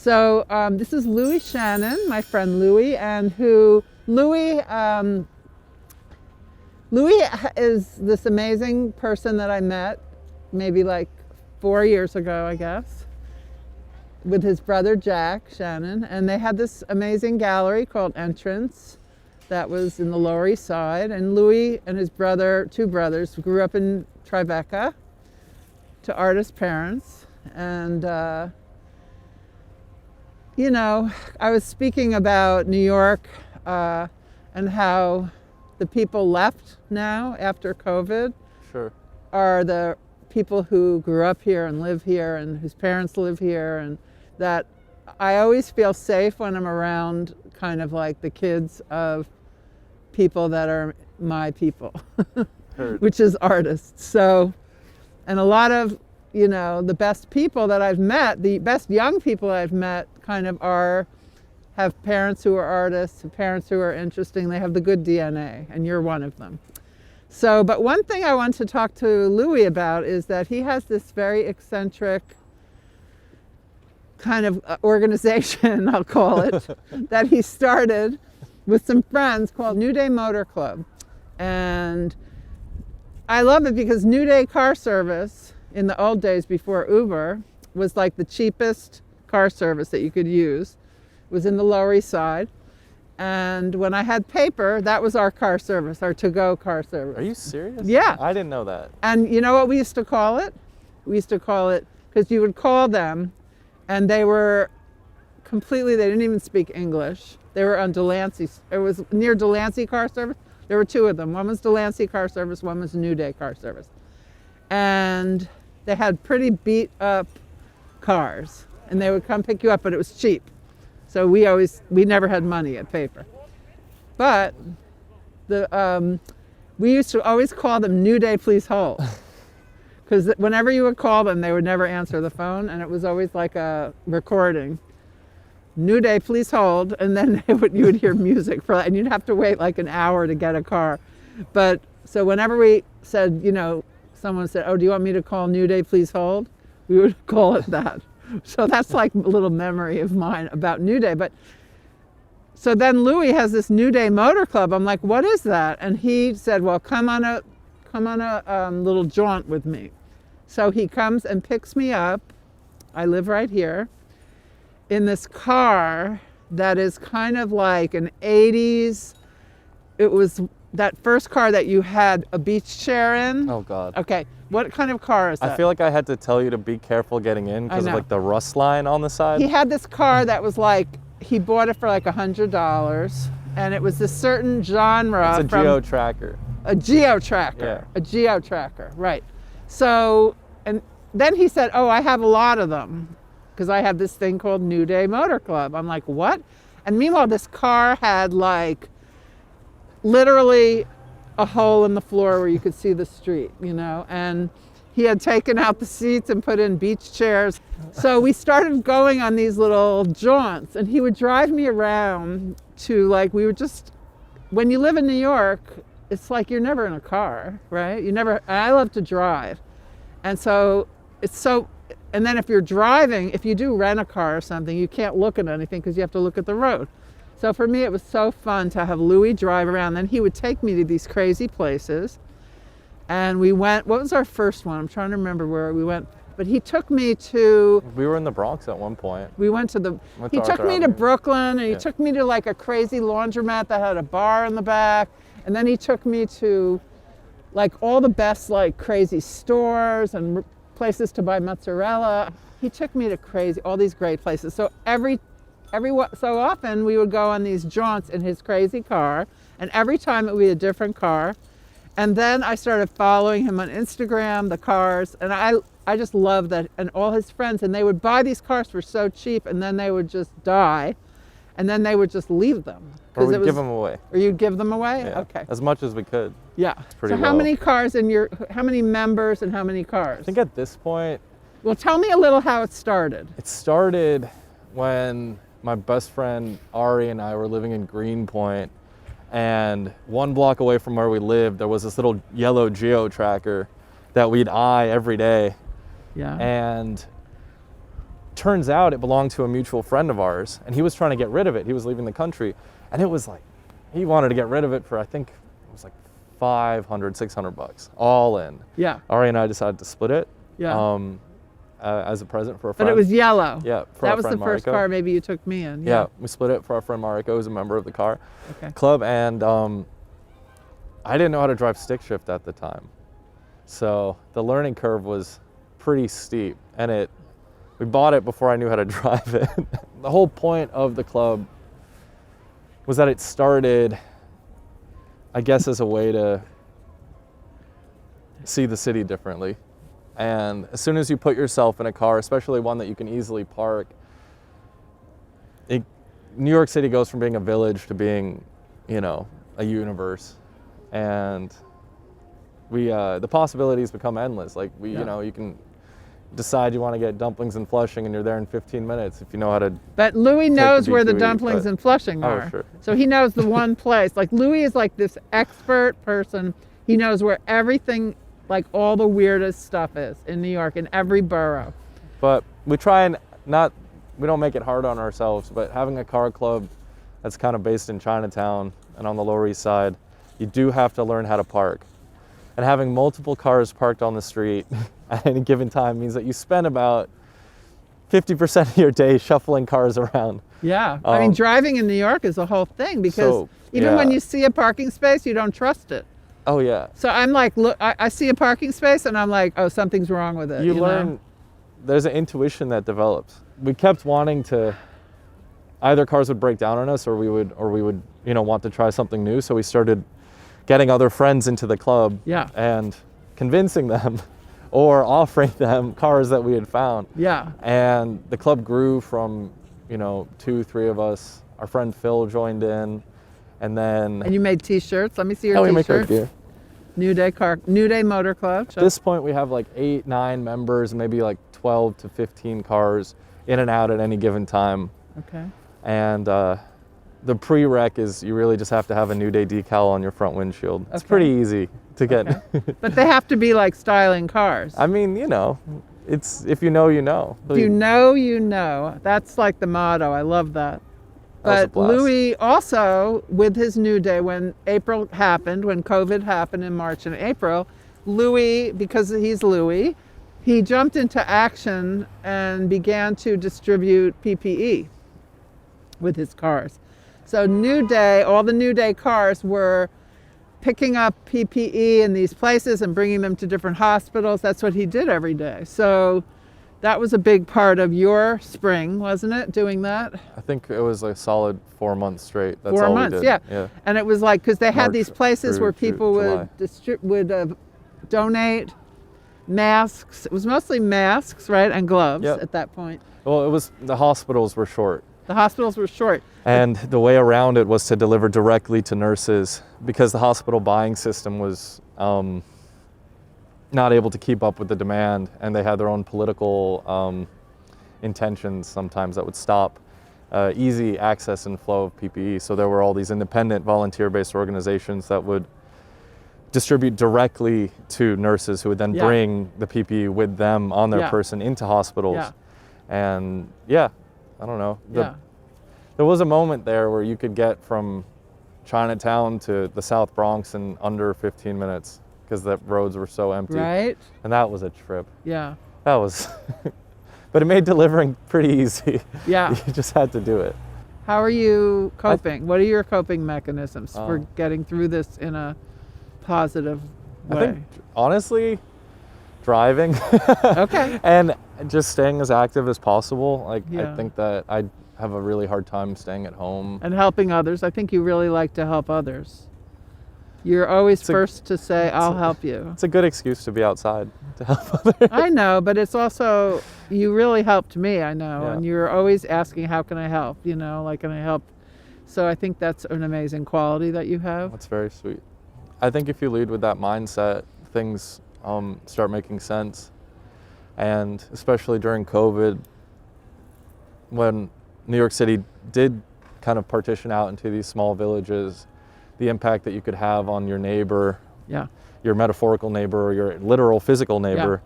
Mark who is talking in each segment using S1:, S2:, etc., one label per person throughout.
S1: So this is Louis Shannon, my friend Louis, and Louis is this amazing person that I met maybe like 4 years ago, I guess, with his brother Jack Shannon, and they had this amazing gallery called Entrance that was in the Lower East Side, and Louis and his brother, two brothers, grew up in Tribeca to artist parents, and you know, I was speaking about New York and how the people left now after COVID
S2: Sure.
S1: are the people who grew up here and live here and whose parents live here, and that I always feel safe when I'm around kind of like the kids of people that are my people, which is artists. So, and a lot of, you know, the best people that I've met, the best young people I've met kind of have parents who are artists, parents who are interesting, they have the good DNA, and you're one of them. So, but one thing I want to talk to Louis about is that he has this very eccentric kind of organization, I'll call it, that he started with some friends called New Day Motor Club. And I love it because New Day car service in the old days before Uber was like the cheapest car service that you could use. It was in the Lower East Side. And when I had paper, that was our car service, our to-go car service.
S2: Are you serious?
S1: Yeah.
S2: I didn't know that.
S1: And you know what we used to call it? We used to call it, because you would call them, and they were completely, they didn't even speak English. They were on Delancey. It was near Delancey car service. There were two of them. One was Delancey car service, one was New Day car service. And they had pretty beat up cars, and they would come pick you up, but it was cheap. So we never had money at paper. But we used to always call them New Day, please hold. Because whenever you would call them, they would never answer the phone, and it was always like a recording. New Day, please hold, and then you would hear music for that, and you'd have to wait like an hour to get a car. But so whenever we said, you know, someone said, oh, do you want me to call New Day, please hold? We would call it that. So that's like a little memory of mine about New Day. But so then Louis has this New Day Motor Club. I'm like, what is that? And he said, well, come on a little jaunt with me. So he comes and picks me up. I live right here in this car that is kind of like an 80s. It was that first car that you had a beach chair in.
S2: Oh God.
S1: Okay. What kind of car is that?
S2: I feel like I had to tell you to be careful getting in because of like the rust line on the side.
S1: He had this car that was like, he bought it for like $100, and it was this certain genre.
S2: It's a geo-tracker.
S1: A geo-tracker.
S2: Yeah.
S1: A geo-tracker, right. So, and then he said, oh, I have a lot of them because I have this thing called New Day Motor Club. I'm like, what? And meanwhile, this car had like literally a hole in the floor where you could see the street, you know, and he had taken out the seats and put in beach chairs. So we started going on these little jaunts, and he would drive me around to like, we were just, when you live in New York, it's like you're never in a car, right? I love to drive. And so and then if you're driving, if you do rent a car or something, you can't look at anything because you have to look at the road. So for me, it was so fun to have Louis drive around. Then he would take me to these crazy places. And we went, what was our first one? I'm trying to remember where we went. But he took me to...
S2: We were in the Bronx at one point.
S1: We went to he took me to Brooklyn, and he took me to like a crazy laundromat that had a bar in the back. And then he took me to like all the best like crazy stores and places to buy mozzarella. He took me to all these great places. So every so often we would go on these jaunts in his crazy car, and every time it would be a different car. And then I started following him on Instagram, the cars, and I just loved that, and all his friends, and they would buy these cars for so cheap, and then they would just die, and then they would just leave them.
S2: Or we'd give them away.
S1: Or you'd give them away?
S2: Yeah,
S1: okay.
S2: as much as we could.
S1: Yeah.
S2: It's pretty
S1: so how
S2: low.
S1: many cars how many members and how many cars?
S2: I think at this point...
S1: Well, tell me a little how it started.
S2: It started when my best friend Ari and I were living in Greenpoint, and 1 block away from where we lived, there was this little yellow geo-tracker that we'd eye every day.
S1: Yeah.
S2: And turns out it belonged to a mutual friend of ours, and he was trying to get rid of it. He was leaving the country, and it was like, he wanted to get rid of it for, I think it was like $500, $600, all in.
S1: Yeah.
S2: Ari and I decided to split it.
S1: Yeah.
S2: As a present for a friend.
S1: But it was yellow.
S2: Yeah, for
S1: that
S2: our
S1: was
S2: friend
S1: the first
S2: Mariko.
S1: car maybe you took me in.
S2: Yeah, we split it for our friend Mariko, who's a member of the car
S1: Okay.
S2: club, and I didn't know how to drive stick shift at the time. So the learning curve was pretty steep, and we bought it before I knew how to drive it. The whole point of the club was that it started, I guess, as a way to see the city differently. And as soon as you put yourself in a car, especially one that you can easily park, New York City goes from being a village to being, a universe. And the possibilities become endless. Like you can decide you want to get dumplings in Flushing, and you're there in 15 minutes if you know how to.
S1: But Louis knows where the
S2: B2E,
S1: dumplings in Flushing are.
S2: Oh, sure.
S1: So he knows the one place. Like Louis is like this expert person. He knows where everything, like all the weirdest stuff is in New York, in every borough.
S2: But we try and we don't make it hard on ourselves, but having a car club that's kind of based in Chinatown and on the Lower East Side, you do have to learn how to park. And having multiple cars parked on the street at any given time means that you spend about 50% of your day shuffling cars around.
S1: Yeah. I mean, driving in New York is a whole thing because even when you see a parking space, you don't trust it.
S2: Oh, yeah.
S1: So I'm like, look, I see a parking space and I'm like, oh, something's wrong with it.
S2: You learn, there's an intuition that develops. We kept wanting to, either cars would break down on us or we would, want to try something new. So we started getting other friends into the club and convincing them or offering them cars that we had found.
S1: Yeah.
S2: And the club grew from, 2, 3 of us. Our friend Phil joined in, and then.
S1: And you made T-shirts. Let me see your
S2: we
S1: T-shirts.
S2: make our gear.
S1: New Day Motor Club.
S2: At this point, we have like 8, 9 members, maybe like 12 to 15 cars in and out at any given time.
S1: Okay.
S2: And the prereq is you really just have to have a New Day decal on your front windshield. It's pretty easy to get.
S1: Okay. But they have to be like styling cars.
S2: I mean, it's if you know, you know.
S1: If you know, you know. That's like the motto. I love that. But Louis also, with his New Day, when April happened, when COVID happened in March and April, Louis, because he's Louis, he jumped into action and began to distribute PPE with his cars. So New Day, all the New Day cars were picking up PPE in these places and bringing them to different hospitals. That's what he did every day. So that was a big part of your spring, wasn't it, doing that?
S2: I think it was a solid 4 months straight. That's
S1: 4
S2: all
S1: months,
S2: we did.
S1: Yeah. And it was like, because they had
S2: March
S1: these places where people would donate masks. It was mostly masks, right, and gloves at that point.
S2: Well, the hospitals were short.
S1: The hospitals were short.
S2: And the way around it was to deliver directly to nurses because the hospital buying system was not able to keep up with the demand, and they had their own political intentions sometimes that would stop easy access and flow of PPE. So there were all these independent volunteer-based organizations that would distribute directly to nurses who would then bring the PPE with them on their person into hospitals.
S1: Yeah.
S2: And I don't know. There was a moment there where you could get from Chinatown to the South Bronx in under 15 minutes because the roads were so empty.
S1: Right.
S2: And that was a trip.
S1: Yeah.
S2: That was, but it made delivering pretty easy.
S1: Yeah.
S2: You just had to do it.
S1: How are you coping? What are your coping mechanisms for getting through this in a positive way?
S2: I think, honestly, driving.
S1: Okay.
S2: And just staying as active as possible. Like,
S1: Yeah.
S2: I think that I have a really hard time staying at home.
S1: And helping others. I think you really like to help others. You're always first to say, I'll help you.
S2: It's a good excuse to be outside to help others.
S1: I know, but it's also, you really helped me, I know.
S2: Yeah.
S1: And you're always asking, how can I help? Can I help? So I think that's an amazing quality that you have.
S2: That's very sweet. I think if you lead with that mindset, things start making sense. And especially during COVID, when New York City did kind of partition out into these small villages, the impact that you could have on your neighbor, your metaphorical neighbor or your literal physical neighbor,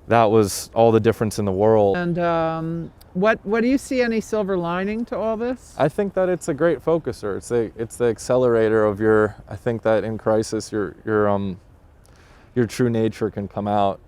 S2: that was all the difference in the world.
S1: And what do you see any silver lining to all this?
S2: I think that it's a great focuser. It's the accelerator of your. I think that in crisis, your true nature can come out